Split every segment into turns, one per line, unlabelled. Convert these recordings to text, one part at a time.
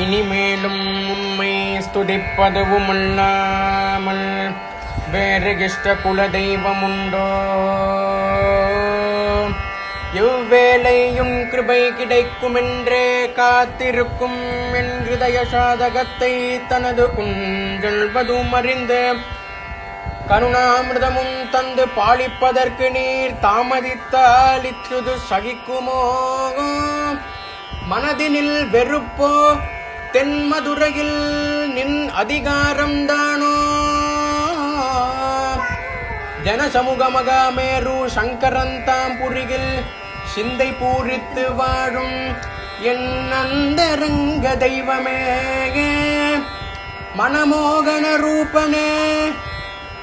இனிமேலும் உண்மை ஸ்துதிப்பதுவுமல்லாமல் வேறு இஷ்ட குல தெய்வமுண்டோ? இவ்வேளையும் கிருபை கிடைக்குமென்றே காத்திருக்கும் என் ஹிருதய சாதகத்தை தனது குஞ்செல்வதும் அறிந்து கருணாமிர்தமும் தந்து பாலிப்பதற்கு நீர் தாமதித்தால் இச்சுது சகிக்குமோ? மனதினில் வெறுப்போ தென்மதுரையில் நின் அதிகாரம்தானோ? ஜனசமூகமகாமேரு சங்கரந்தாம்புரியில் சிந்தை பூரித்து வாழும் என் அந்தரங்க தெய்வமே, மனமோகன ரூபனே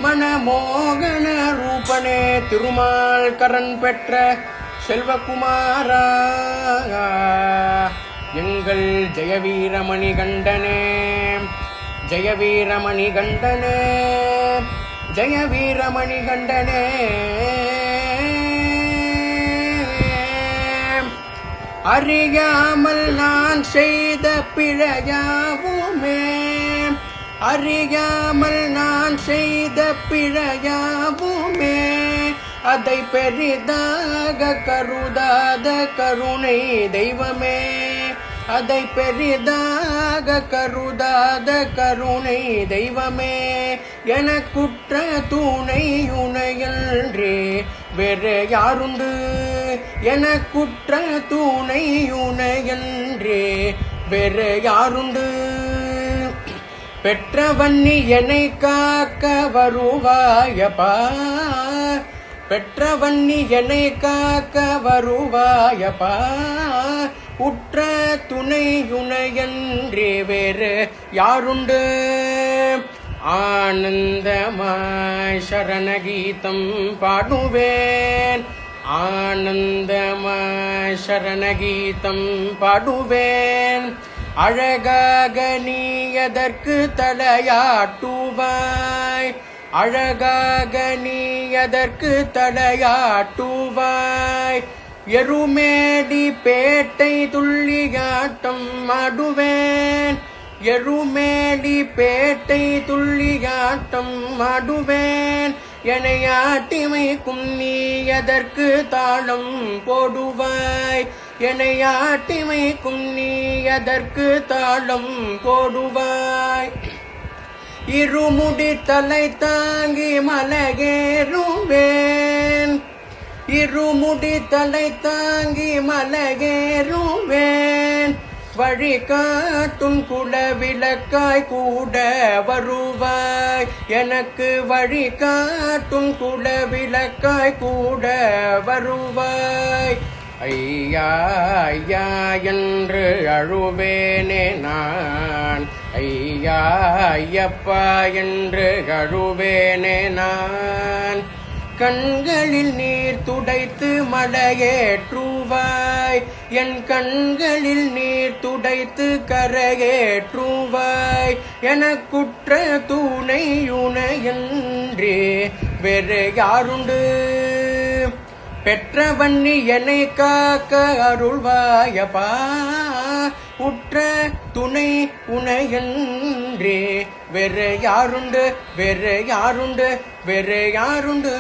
மனமோகன ரூபனே, திருமால் கரன் பெற்ற செல்வகுமாரா, எங்கள் ஜெயவீரமணி கண்டனே, ஜெயவீரமணி கண்டனே, ஜெயவீரமணி கண்டனே. அறியாமல் நான் செய்த பிழையாவுமே, அறியாமல் நான் செய்த பிழையாவுமே, அதை பெரிதாக கருதாத கருணை தெய்வமே, அதை பெரிதாக கருதாத கருணை தெய்வமே, எனக்குற்ற துணை உனையன்றே வேறு யாருண்டு? எனக்குற்ற துணை உனையன்றே வேறு யாருண்டு? பெற்றவன்னி என்னை காக்க வருவாயப்பா, பெற்றவன்னி என்னை காக்க வருவாயப்பா, உற்ற துணையுனையன்றே வேறு யாருண்டு? ஆனந்தமாய் சரணகீதம் பாடுவேன், ஆனந்தமாய் சரணகீதம் பாடுவேன், அழகாக நீ எதற்கு தலையாட்டுவாய், அழகாக நீ எதற்கு தலையாட்டுவாய், எருமேடி பேட்டை துள்ளியாட்டம் ஆடுவேன், எருமேடி பேட்டை துள்ளியாட்டம் ஆடுவேன், எனையாட்டிமைக்கும் நீ எதற்கு தாளம் போடுவாய், எனையாட்டிமைக்கும் நீ எதற்கு தாளம் போடுவாய், இருமுடி தலை தாங்கி மலையேறுவேன், இருமுடி தலை தாங்கி மலையேறுவேன், வழிகாட்டும் குலவிளக்காய் கூட வருவாய், எனக்கு வழிகாட்டும் குலவிளக்காய் கூட வருவாய், ஐயா ஐயா என்று அழுவேனே நான், ஐயா ஐயப்பா என்று அழுவேனே நான், கண்களில் நீர் துடைத்து மலையேற்றுவாய், என் கண்களில் நீர் துடைத்து கரையேற்றுவாய், எனக்குற்ற துணையுனையன்றே வேறு யாருண்டு? பெற்றவன்னி என்னை காக்க அருள்வாயப்பா, உற்ற துணை உனையன்றே வேறு யாருண்டு? வேறு யாருண்டு? வேறு யாருண்டு?